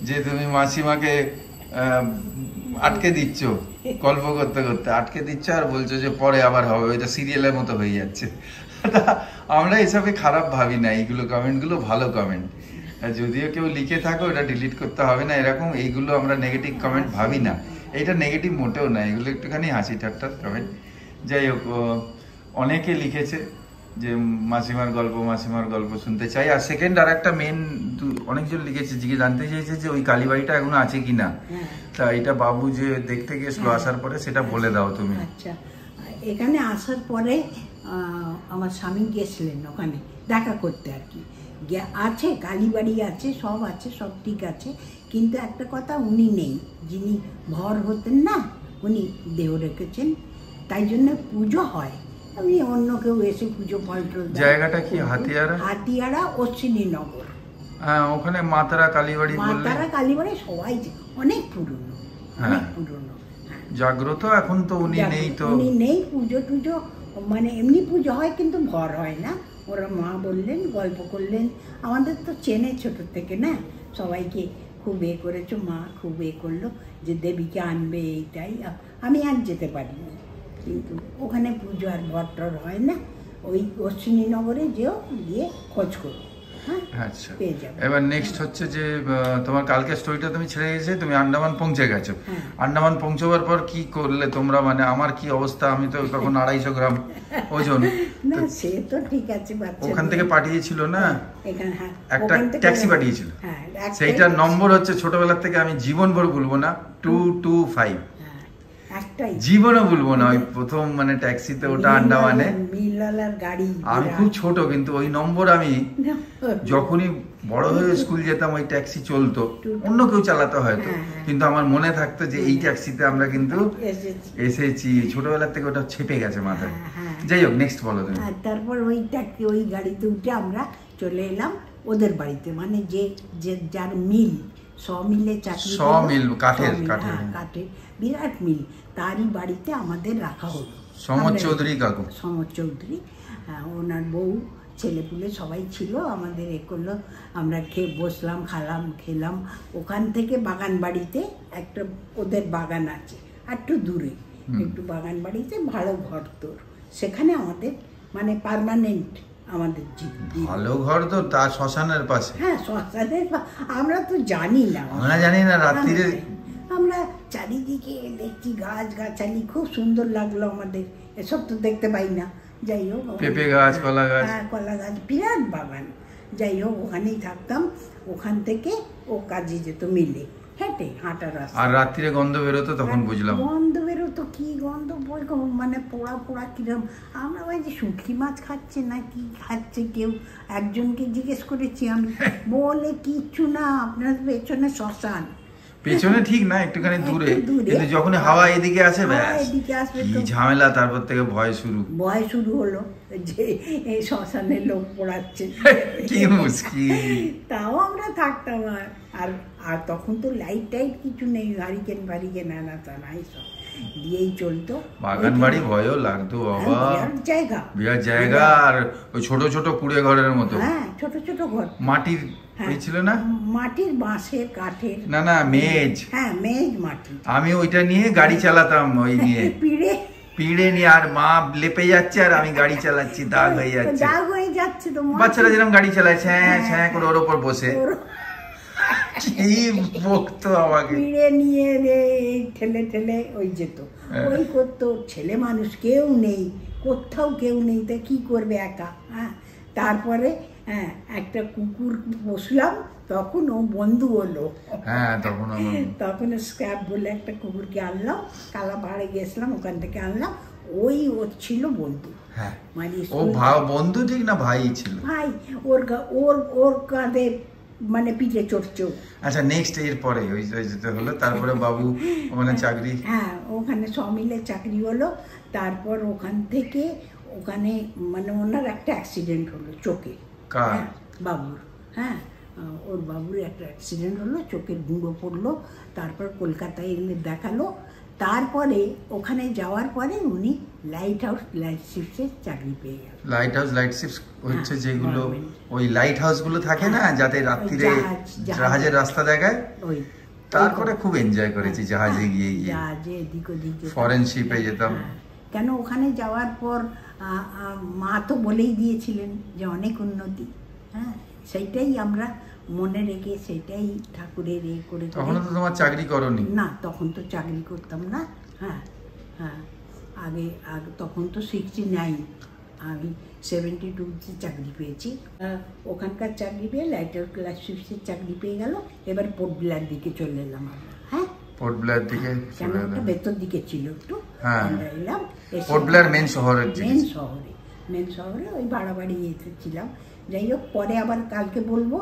যে তুমি মাসিমাকে আটকে দিচ্ছ, গল্প করতে করতে আটকে দিচ্ছ, আর বলছো যে পরে আবার হবে, ওইটা সিরিয়ালের মতো হয়ে যাচ্ছে। আমরা এসবে খারাপ ভাবি না, এইগুলো কমেন্টগুলো ভালো কমেন্ট। যদিও কেউ লিখে থাকো এটা ডিলিট করতে হবে না, এরকম এইগুলো আমরা নেগেটিভ কমেন্ট ভাবি না। এইটা নেগেটিভ মোটেও না, এগুলো একটুখানি হাসি ঠাট্টার কমেন্ট। যাই হোক, অনেকে লিখেছে যে মাসিমার গল্প শুনতে চাই। আর সেকেন্ড আর একটা মেন অনেকজন লিখেছে জানতে চেয়েছে যে ওই কালীবাড়িটা এখনো আছে কিনা। তা এটা বাবু যে দেখতে গেছিল আসার পরে সেটা বলে দাও তুমি। আচ্ছা, এখানে আসার পরে আমার স্বামী গেছিলেন ওখানে দেখা করতে আর কি। আছে কালীবাড়ি আছে, সব ঠিক আছে, কিন্তু একটা কথা, উনি নেই, যিনি ভর হতেন না উনি দেহ রেখেছেন, তাই জন্য পুজো হয়। আমি অন্য কেউ এসে পুজো ফল টল। জায়গাটা কি হাতিয়াড়া অশ্বিনীনগর। হ্যাঁ, ওখানে মাতারা কালীবাড়ি, মাতারা কালীবাড়ি সবাই অনেক পুরনো, অনেক পুরনো। জাগ্রত, এখন তো উনি নেই, তো উনি নেই। পুজো টুজো মানে এমনি পুজো হয় কিন্তু ভর হয় না। ওরা মা বললেন, গল্প করলেন, আমাদের তো চেনে ছোট থেকে না, সবাইকে খুব করেছো, মা খুব করলো যে দেবীকে আনবে, এইটাই। আমি আর যেতে পারিনি, কিন্তু ওখানে পুজো আর ভর টর হয় না। ওই অশ্বিনীনগরে যেও, গিয়ে খোঁজ করো। আচ্ছা, এবার নেক্সট হচ্ছে যে তোমার কালকে স্টোরিটা তুমি ছেড়ে গেছে, তুমি আন্দামান পৌঁছে গেছো। আন্দামান পৌঁছবার পর কি করলে তোমরা? মানে আমার কি অবস্থা, আমি তো তখন 250 গ্রাম ওজন। না সে তো ঠিক আছে, ওখান থেকে পাঠিয়েছিল না, একটা ট্যাক্সি পাঠিয়েছিল, সেইটার নম্বর হচ্ছে ছোটবেলার থেকে আমি জীবন ভর ভুলবো না, 225। জীবনও ভুলবো না, ওই প্রথম মানে ট্যাক্সিতে ওটা আন্দামানে, আমি খুব ছোট কিন্তু ওই নম্বর আমি যখনই বড় হয়ে স্কুল যেতাম ওই ট্যাক্সি চলতো, অন্য কেউ চালাতে হয়তো, কিন্তু আমার মনে থাকতো যে এই ট্যাক্সিতে আমরা কিন্তু এসেছি। ছোটবেলার থেকে ওটা ছেপে গেছে মাথায়। যাই হোক, নেক্সট বলো তুমি। তারপর ওই ট্যাক্সি, ওই গাড়িতে উঠে আমরা চলে এলাম ওদের বাড়িতে, মানে যে যার মিল, সমিলে চাকরি, সমিল কাঠের বিরাট মিল, তারই বাড়িতে আমাদের রাখা হলো। সমর চৌধুরী কাকু, সমর চৌধুরী, ওনার বউ, ছেলেপুলে সবাই ছিল, আমাদের করলো। আমরা খেয়ে বসলাম, খেলাম। ওখান থেকে বাগান বাড়িতে একটা ওদের বাগান আছে একটু দূরে, একটু বাগান বাড়িতে ভালো ঘর তোর, সেখানে আমাদের মানে পার্মানেন্ট আমাদের ভালো ঘর তো, তার শ্মশানের পাশে। হ্যাঁ, শ্মশানের, আমরা তো জানি না, আমরা জানি না রাত্রিরে আমরা চারিদিকে দেখছি গাছ গাছালি, খুব সুন্দর লাগলো আমাদের, এসব তো দেখতে পাই না। যাই হোক, পেঁপে গাছ, কলা গাছ, হ্যাঁ কলা গাছ, বিরাট বাগান। যাই হোক ওখানেই থাকতাম, ওখান থেকে ও কাজে যেত মিলে, হেঁটে হাঁটার রাস্তা। আর রাত্রিরে গন্ধ বেরোতো, তখন বুঝলাম গন্ধ বেরোতো, কি গন্ধ বলবো, মানে পোড়া পোড়া কিরম। আমরা ওই যে শুটকি মাছ খাচ্ছে না কি খাচ্ছে, কেউ একজনকে জিজ্ঞেস করেছি আমি, বলে কিচ্ছু না, আপনার পেছনে শ্মশান। পেছনে ঠিক না, একটুখানি দূরে, কিন্তু যখন হাওয়া এদিকে আসে এদিকে আসবে কি ঝামেলা, তারপর থেকে ভয় শুরু হলো যে এই শ্মশানে লোক পড়াচ্ছে। কি মুশকিল। তাও আমরা থাকতাম। আর তখন তো লাইট টাইট কিছু নেই, হারিকেন ফারিকেন আনা টানা এইসব দিয়েই চলতো। বাগান বাড়ি ভয়ও লাগতো বাবা, বিরাট জায়গা। আর ওই ছোট ছোট কুড়ে ঘরের মতো, হ্যাঁ ছোট ছোট ঘর, মাটির ছিল না, মাটির বাঁশের কাঠের, না মেজ, হ্যাঁ মেজ মাটি। আমি ওইটা নিয়ে গাড়ি চালাতাম, ওই নিয়ে পিড়ে নিয়ে, আর মা লেপে যাচ্ছে আর আমি গাড়ি চালাচ্ছি, দাগ হয়ে যাচ্ছে। তো বাচ্চারা যেরকম গাড়ি চালায় ছ্যাঁ ছ্যাঁ করে ওর ওপর বসে, কি বকতো আমাকে। পিড়ে নিয়ে ঠেলে ঠেলে ওই যেত, ওই করতো। ছেলে মানুষ কেউ নেই, কোথাও কেউ নেই, তা কি করবে একা। হ্যাঁ তারপরে একটা কুকুর বসলাম, তখন ও বন্ধু হলো। হ্যাঁ তখন স্ক্র্যাপ বলে একটা কুকুরকে আনলাম, কালা পাহাড়ে গেছিলাম, ওখান থেকে আনলাম। ওই ওর ছিল বন্ধু। হ্যাঁ মানে ও বন্ধু ঠিক না ভাই ছিল, ভাই। ওর কাঁধে মানে পিঠে চড়ছো। আচ্ছা নেক্সট এর পরে ওই যেতে হলো, তারপরে বাবু ওখানে চাকরি, হ্যাঁ ওখানে সমিলে চাকরি হলো। তারপর ওখান থেকে ওখানে মানে ওনার একটা অ্যাক্সিডেন্ট হলো চোখে, বাবুর। হ্যাঁ ওর বাবুর একটা অ্যাক্সিডেন্ট হলো, চোখের গুঁড়ো পড়লো। তারপর কলকাতায় এলে দেখালো। তারপরে ওখানে যাওয়ার পরে উনি লাইট হাউস লাইট শিপসের চাকরি পেয়ে গেল। লাইট হাউস লাইট শিপস হচ্ছে যেগুলো ওই লাইট হাউস গুলো থাকে না, যাতে রাত্রিরে জাহাজের রাস্তা দেখায়। ওই তারপরে খুব এনজয় করেছি জাহাজে গিয়ে জাহাজে এদিক ওদিক ফরেন শিপে যেতাম। কেন ওখানে যাওয়ার পর মা তো বলেই দিয়েছিলেন যে অনেক উন্নতি। হ্যাঁ সেইটাই আমরা মনে রেখে সেটাই ঠাকুরের করে। তখন তো তোমার চাকরি করনি? না তখন তো চাকরি করতাম না। হ্যাঁ আগে তখন তো 69, আমি 72-তে চাকরি পেয়েছি। ওখানকার চাকরি পেয়ে লাইট হাউস লাইট শিপসের চাকরি পেয়ে গেল। এবার পোর্ট ব্লেয়ার দিকে চলে এলাম আমরা। হ্যাঁ পোর্ট ব্লেয়ার দিকে, কেন ওটা ভেতর দিকে ছিল একটু। আমরা এলাম পোর্ট ব্লেয়ার মেন শহরে ওই ভাড়া বাড়ি এসেছিলাম। যাই হোক পরে আবার কালকে বলবো।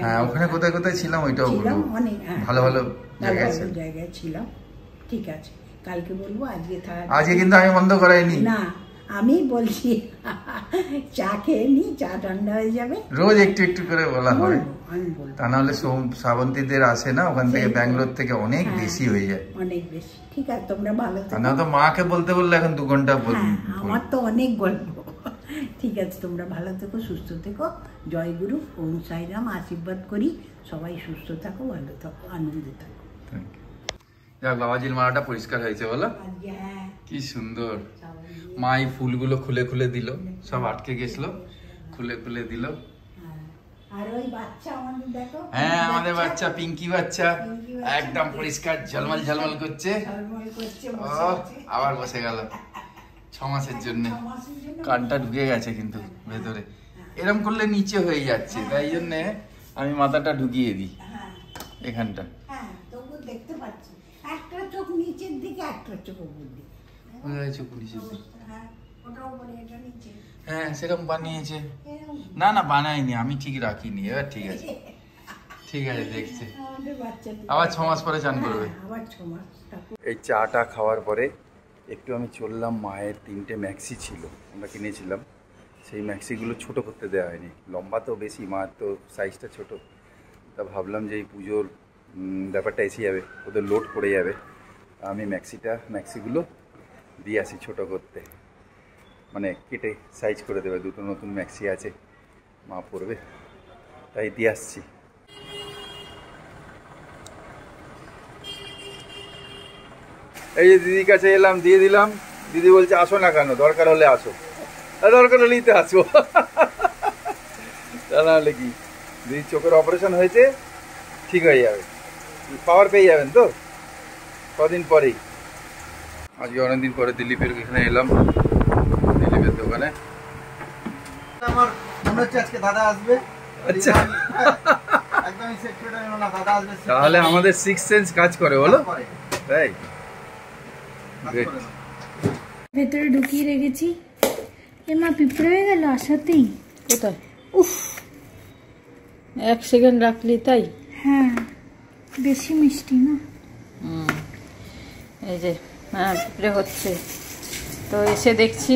হ্যাঁ ওখানে কোথায় কোথায় ছিলাম ওইটাও বলবো, অনেক ভালো ভালো জায়গায় ছিলাম। ঠিক আছে কালকে বলবো। আজকে কিন্তু আমি বন্ধ করাইনি না, আমি বলছি চা খেয়ে নি, চা ঠান্ডা হয়ে যাবে। রোজ একটু একটু করে বলা হয়, তা নাহলে শ্রাবন্তীদের আসে না ওখান থেকে, ব্যাঙ্গালোর থেকে অনেক বেশি হয়ে যায়, অনেক বেশি। ঠিক আছে তোমরা ভালো থেকো। না তো মাকে বলতে বললে এখন 2 ঘন্টা আমার তো অনেক গল্প। ঠিক আছে তোমরা ভালো থেকো, সুস্থ থেকো। জয় গুরু, ওম সাইরাম। আশীর্বাদ করি সবাই সুস্থ থাকো, ভালো থাকো, আনন্দে থাকো। যাক বাবাজির মালাটা পরিষ্কার হয়েছে বলো, কি সুন্দর। মা এই ফুলগুলো খুলে খুলে দিল, সব আটকে গেছিল, খুলে খুলে দিল। আর ওই বাচ্চা আমাদের দেখো, হ্যাঁ আমাদের বাচ্চা পিঙ্কি বাচ্চা একদম পরিষ্কার ঝলমল ঝলমল করছে। আবার বসে গেল 6 মাসের জন্য। কানটা ঢুকে গেছে কিন্তু ভেতরে, এরম করলে নিচে হয়ে যাচ্ছে, তাই জন্য আমি মাথাটা ঢুকিয়ে দিই এখানটা। হ্যাঁ তবু দেখতে পাচ্ছি একটা চোখ নিচের দিকে, একটা চোখ উপর দিকে। হ্যাঁ সেরকম বানিয়েছে। না না বানাইনি, আমি ঠিক রাখিনি। এবার ঠিক আছে ঠিক আছে, দেখছে আবার 6 মাস পরে চান করবে। এই চাটা খাওয়ার পরে একটু আমি চললাম। মায়ের 3টে ম্যাক্সি ছিল, আমরা কিনেছিলাম। সেই ম্যাক্সিগুলো ছোট করতে দেওয়া হয়নি, লম্বা তো বেশি, মার তো সাইজটা ছোট। তা ভাবলাম যে এই পুজোর ব্যাপারটা এসে যাবে, ওদের লোড পড়ে যাবে, আমি ম্যাক্সিগুলো দিয়ে আসি ছোটো করতে, মানে কেটে সাইজ করে দেবে। 2টো নতুন ম্যাক্সি আছে, মা পরবে, তাই দিয়ে আসছি। এই যে দিদির কাছে এলাম, দিয়ে দিলাম। দিদি বলছে আসো না কেন, দরকার হলে আসো। দরকার হলেই তো আসো, তা নাহলে কি। দিদির চোখের অপারেশন হয়েছে, ঠিক হয়ে যাবে, পাওয়ার পেয়ে যাবেন তো। কদিন পরেই, আজকে অনেকদিন পরে দিলীপের এখানে এলাম, দিলীপের দোকানে। আমার মনে হচ্ছে আজকে দাদা আসবে। আচ্ছা, একদমই সেক্রেটারি না, দাদা আসবে। তাহলে আমাদের সিক্স সেন্স কাজ করে, বলো তাই? ভেতরে ঢুকিয়ে রেখেছি। মা পিঁপড়ে হয়ে গেল আসাতেই। কোথায়? উফ, 1 সেকেন্ড রাখলি তাই? হ্যাঁ বেশি মিষ্টি না। এই যে হ্যাঁ পিঁপড়ে হচ্ছে, তো এসে দেখছি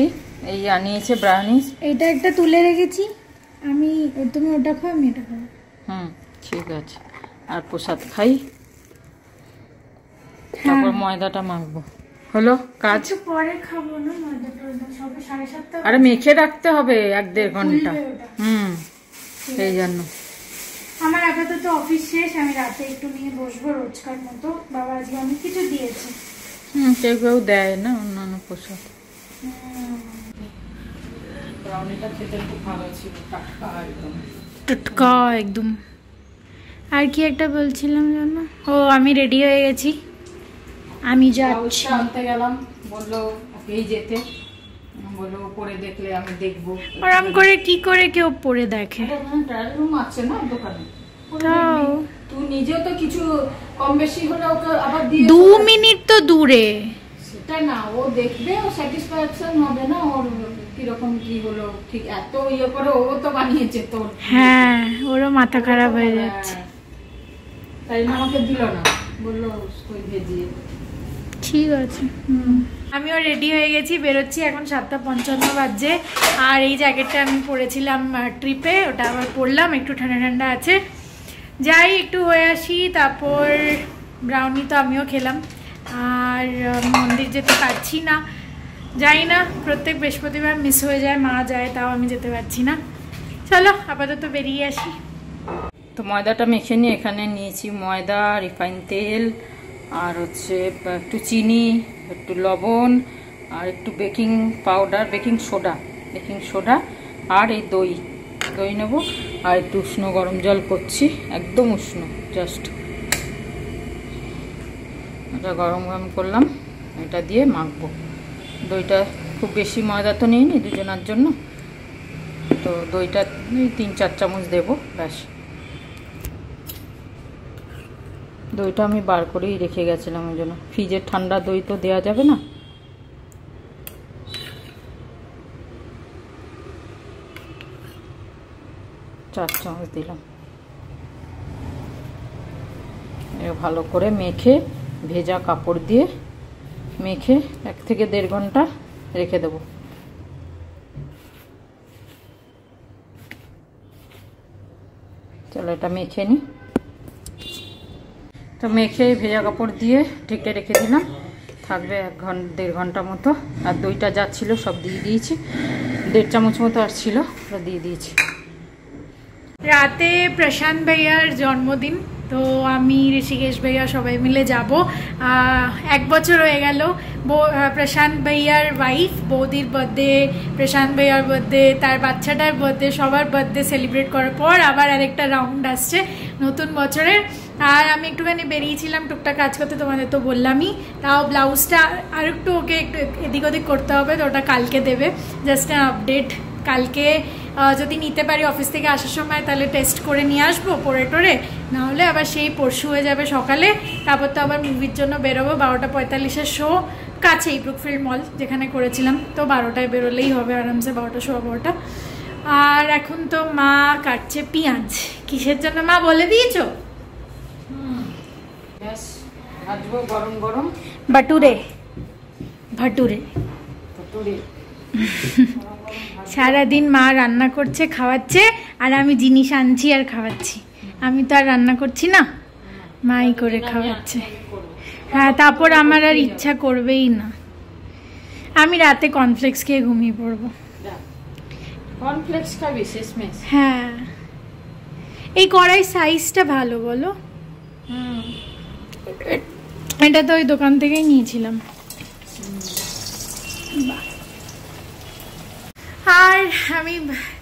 এই আনিয়েছে ব্রাউনিস। এটা একটা তুলে রেখেছি আমি, তুমি ওটা খাও আমি এটা খাবো। ঠিক আছে, আর প্রসাদ খাই, তারপর ময়দাটা মাখবো। হলো কাজ? পরে খাবো না, ময়দাটা সবে 7:30। আরে মেখে রাখতে হবে 1-1.5 ঘন্টা। সেই জন্য আমার আপাতত অফিস শেষ, আমি রাতে একটু নিয়ে বসবো রোজকার মতো। বাবা আজকে অনেক কিছু দিয়েছে। কেউ কেউ দেয় না অন্যান্য প্রসাদ। ব্রাউনিটা খেতে খুব ভালো ছিল, টাটকা একদম। আর কি একটা বলছিলাম জানো? ও আমি রেডি হয়ে গেছি, আমি যাচ্ছি। আনতে গেলাম, বললো ওকেই যেতে, বললো পরে দেখলে আমি দেখবো। আরাম করে কি করে কেউ পরে দেখে? ট্রায়াল রুম আছে না দোকানে, তাও তুই নিজেও তো কিছু কম বেশি হলে ওকে আবার দিয়ে 2 মিনিট তো দূরে। সেটা না, ও দেখবে, ও স্যাটিসফ্যাকশন হবে না ওর কিরকম কি হলো। ঠিক এত ইয়ে করে ও তো বানিয়েছে তোর। হ্যাঁ ওরও মাথা খারাপ হয়ে যাচ্ছে। তাই না আমাকে দিল না, বললো ওই ভেজিয়ে। ঠিক আছে, আমিও রেডি হয়ে গেছি, বেরোচ্ছি। এখন 7:55 বাজছে। আর এই জ্যাকেটটা আমি পরেছিলাম ট্রিপে, ওটা আবার পরলাম, একটু ঠান্ডা ঠান্ডা আছে। যাই একটু হয়ে আসি, তারপর ব্রাউনি তো আমিও খেলাম। আর মন্দির যেতে পারছি না, যাই না, প্রত্যেক বৃহস্পতিবার মিস হয়ে যায়, মা যায় তাও আমি যেতে পারছি না। চলো আপাতত বেরিয়ে আসি। তো ময়দাটা মেখে নিয়ে এখানে নিয়েছি ময়দা, রিফাইন তেল, আর হচ্ছে একটু চিনি, একটু লবণ, আর একটু বেকিং পাউডার, বেকিং সোডা, আর এই দই নেব। আর একটু উষ্ণ গরম জল করছি, একদম উষ্ণ, জাস্ট এটা গরম করলাম, এটা দিয়ে মাখবো। দইটা খুব বেশি ময়দা তো নিইনি দুজনের জন্য, তো দইটা 3-4 চামচ দেবো, ব্যাস। দইটা আমি বার করেই রেখে গেছিলাম, ওই জন্য। ফ্রিজের ঠান্ডা দই তো দেওয়া যাবে না। চার চামচ দিলাম। ভালো করে মেখে ভেজা কাপড় দিয়ে মেখে 1 থেকে 1.5 ঘন্টা রেখে দেব। চলো এটা মেখে নিই। তো মেখে ভেজা কাপড় দিয়ে ঢেকে রেখে দিলাম, থাকবে 1-1.5 ঘন্টা মতো। আর দইটা যা ছিল সব দিয়ে দিয়েছি, 1.5 চামচ মতো আর ছিল, ওটা দিয়ে দিয়েছি। রাতে প্রশান্ত ভাইয়ার জন্মদিন, তো আমি ঋষিকেশ ভাইয়া সবাই মিলে যাব। 1 বছর হয়ে গেল। প্রশান্ত ভাইয়ার ওয়াইফ, বৌদির বার্থডে, প্রশান্ত ভাইয়ার বার্থডে, তার বাচ্চাটার বার্থডে, সবার বার্থডে সেলিব্রেট করার পর আবার আরেকটা রাউন্ড আসছে নতুন বছরের। আর আমি একটুখানি বেরিয়েছিলাম টুকটাক কাজ করতে, তোমাদের তো বললামই। তাও ব্লাউজটা আর একটু ওকে একটু এদিক ওদিক করতে হবে, তো ওটা কালকে দেবে। জাস্ট আপডেট, কালকে যদি নিতে পারি অফিস থেকে আসার সময় তাহলে টেস্ট করে নিয়ে আসবো পরে টোরে, নাহলে আবার সেই পরশু হয়ে যাবে সকালে। তারপর তো আবার মুভির জন্য বেরোবো, 12:45 শো, কাছেই ব্রুকফিল্ড মল যেখানে করেছিলাম, তো 12টায় বেরোলেই হবে আরামসে, 12টা 12:15। আর এখন তো মা কাটছে পেঁয়াজ। কিসের জন্য মা বলে দিয়েছো? গরম গরম ভাটুরে। সারাদিন মা রান্না করছে, খাওয়াচ্ছে, আর আমি জিনিস আনছি আর খাওয়াচ্ছি। আমি তো আর রান্না করছি না, মাই করে খাওয়াচ্ছে। হ্যাঁ, তারপর আমার আর ইচ্ছা করবেই না। আমি রাতে কর্নফ্লেক্স খেয়ে ঘুমিয়ে পড়বো। কর্নফ্লেক্স খাবি শেষমেশ? হ্যাঁ, এই কড়াই সাইজটা ভালো বলো। এটা তো ওই দোকান থেকেই নিয়েছিলাম। আর আমি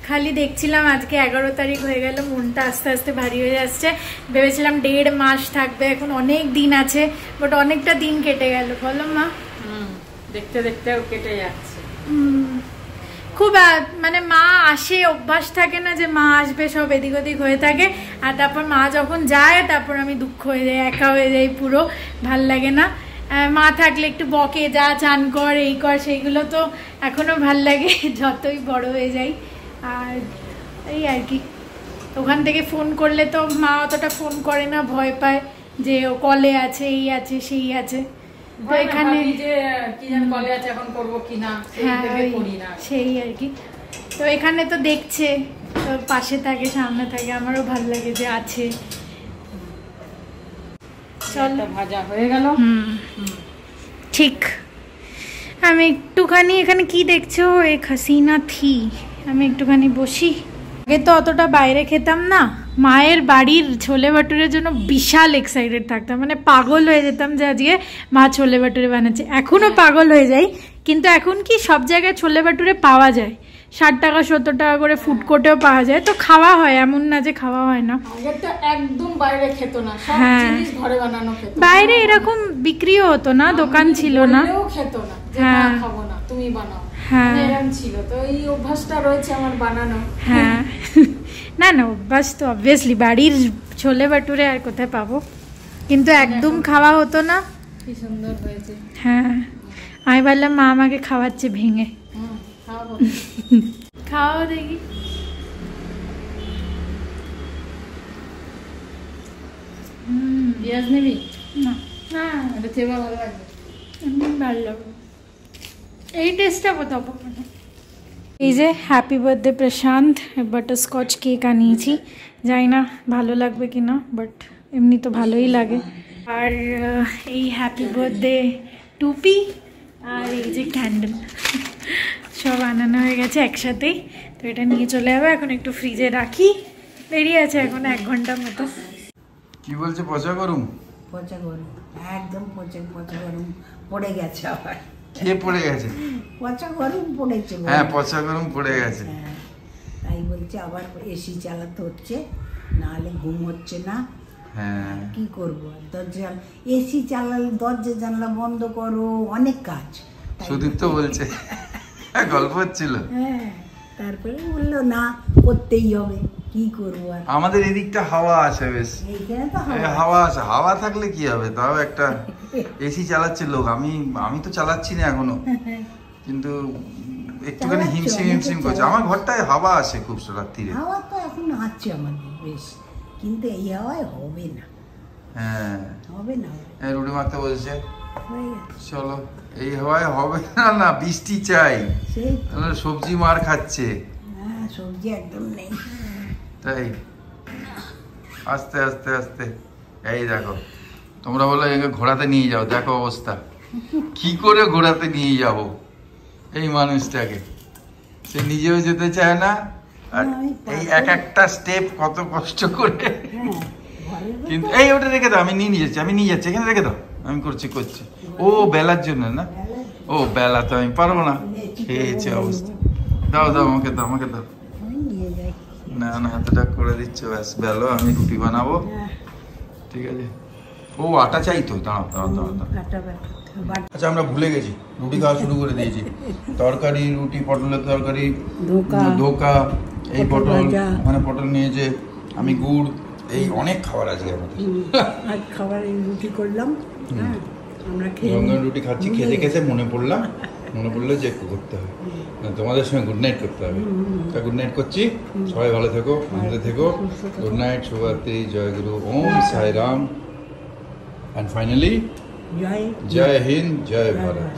খালি দেখছিলাম আজকে 11 তারিখ হয়ে গেল, মনটা আস্তে আস্তে ভারী হয়ে যাচ্ছে। ভেবেছিলাম 1.5 মাস থাকবে, এখন অনেক দিন আছে, বাট অনেকটা দিন কেটে গেল, বলো মা? দেখতে দেখতে কেটে যাচ্ছে। খুব মানে মা আসে, অভ্যাস থাকে না যে মা আসবে, সব এদিক ওদিক হয়ে থাকে, আর তারপর মা যখন যায় তারপর আমি দুঃখ হয়ে যাই, একা হয়ে যাই, পুরো ভাল লাগে না। মা থাকলে একটু বকে, যা চান কর, এই কর, সেইগুলো তো এখনো ভাল লাগে যতই বড় হয়ে যাই। আর এই আর কি, ওখান থেকে ফোন করলে তো মা অতটা ফোন করে না, ভয় পায় যে ও কলে আছে, এই আছে, সেই আছে। তো এখানে কলে আছে, এখন করবো কিনা, সেই আর কি। তো এখানে তো দেখছে, তো পাশে থাকে, সামনে থাকে, আমারও ভাল লাগে যে আছে। চল, ভাজা হয়ে গেল। ঠিক। আমি একটুখানি, এখানে কি দেখছো, এক হাসিনা থি, আমি একটুখানি বসি। আগে তো অতটা বাইরে খেতাম না, মায়ের বাড়ির ছোলে ভাটুরের জন্য বিশাল এক্সাইটেড থাকতাম, মানে পাগল হয়ে যেতাম যে আজকে মা ছোলে ভাটুরে বানাচ্ছে। এখনো পাগল হয়ে যাই, কিন্তু এখন কি সব জায়গায় ছোলে ভাটুরে পাওয়া যায়, 60 টাকা 70 টাকা করে ফুড কোর্টেও পাওয়া যায়, তো খাওয়া হয়, এমন না যে খাওয়া হয় না। আগে তো একদম বাইরে খেত না, সব জিনিস ঘরে বানানো খেত। বাইরে এরকম বিক্রিও হতো না, দোকান ছিল না, খেত না, যে না খাবো না, তুমি বানাও, এরকম ছিল। তো এই অভ্যাসটা রয়েছে আমার বানানো। হ্যাঁ, না না, অভ্যাস তো অবভিয়াসলি, বাড়ির ছোলে ভাটুরে আর কোথায় পাবো, কিন্তু একদম খাওয়া হতো না। কি সুন্দর হয়েছে। হ্যাঁ, আমি বললাম মা আমাকে খাওয়াচ্ছে ভেঙে। খাওয়াও দেখি। পেঁয়াজ নিবি না না, এটা চেবা ভালো লাগবে, এমনি ভালো লাগবে, এই টেস্টটা কোথাও পাবো না। এই যে হ্যাপি বার্থডে প্রশান্ত, বাটারস্কচ কেক আনিয়েছি, জানি না ভালো লাগবে কিনা, বাট এমনি তো ভালোই লাগে। আর এই হ্যাপি বার্থডে টুপি, আর এই যে ক্যান্ডেল, সব আনানো হয়ে গেছে একসাথেই। তো এটা নিয়ে চলে যাবে, এখন একটু ফ্রিজে রাখি, বেরিয়ে আছে এখন 1 ঘন্টার মতো। কি বলছে, পচা গরম? পচা গরম, একদম পচা গরম পড়ে গেছে। আবার কে পড়ে গেছে? পচা গরম পড়েছে। হ্যাঁ, পচা গরম পড়ে গেছে। তাই বলছে, আবার এসি চালাতে হচ্ছে, নাহলে ঘুম হচ্ছে না। হ্যাঁ, কি করবো, দরজা এসি চালালে দরজা জানলা বন্ধ করো, অনেক কাজ। সুদীপ তো বলছে, গল্প হচ্ছিল। হ্যাঁ, তারপরে বললো না, করতেই হবে, কি করবো আর। আমাদের এদিকটা হাওয়া আছে বেশ, এইখানে তো হাওয়া আছে, হাওয়া থাকলে কি হবে, তাও একটা এসি চালাচ্ছে লোক। আমি তো চালাচ্ছি না এখনো, কিন্তু একটুখানি হিমশিম করছে। আমার ঘরটায় হাওয়া আসে খুব রাত্রিরে। হাওয়া তো এখন আছে আমাদের বেশ, কিন্তু এই হাওয়ায় হবে না। হ্যাঁ, হবে না, রুটি মারতে বলছে, হয়ে গেছে। চলো, এই হাওয়ায় হবে না, না বৃষ্টি চাই, সেই সবজি মার খাচ্ছে। হ্যাঁ, সবজি একদম নেই। তাই আস্তে আস্তে আস্তে, এই দেখো, তোমরা বলো একে ঘোরাতে নিয়ে যাও, দেখো অবস্থা, কি করে ঘোরাতে নিয়ে যাব এই মানুষটাকে, সে নিজেও যেতে চায় না, আর এই একটা স্টেপ কত কষ্ট করে। কিন্তু এই ওটা রেখে দাও, আমি নিয়ে যাচ্ছি, এখানে রেখে দাও, আমি করছি। ও বেলার জন্য না, ও বেলা তো আমি পারবো না, খেয়েছে অবস্থা। দাও আমাকে দাও। না এতটা করে দিচ্ছ, ব্যাস বেলো, আমি রুটি বানাবো। ঠিক আছে, ও আটা চাই তো, দাঁড়াও। আচ্ছা, আমরা ভুলে গেছি, রুটি খাওয়া শুরু করে দিয়েছি। তরকারি, রুটি, পটলের তরকারি, ধোকা, এই পটল, ওখানে পটল নিয়েছে, আমি গুড়, এই অনেক খাবার আজকে আমাদের। আজ খাবার রুটি করলাম, আমরা রুটি খাচ্ছি, খেতে মনে পড়লো যে একটু করতে হবে, তোমাদের সঙ্গে গুড নাইট করতে হবে। তা গুড নাইট করছি, সবাই ভালো থেকো, আনন্দে থেকো। গুড নাইট, শুভরাত্রি, জয় গুরু, ওম সাই রাম, অ্যান্ড ফাইনালি জয় হিন্দ, জয় ভারত।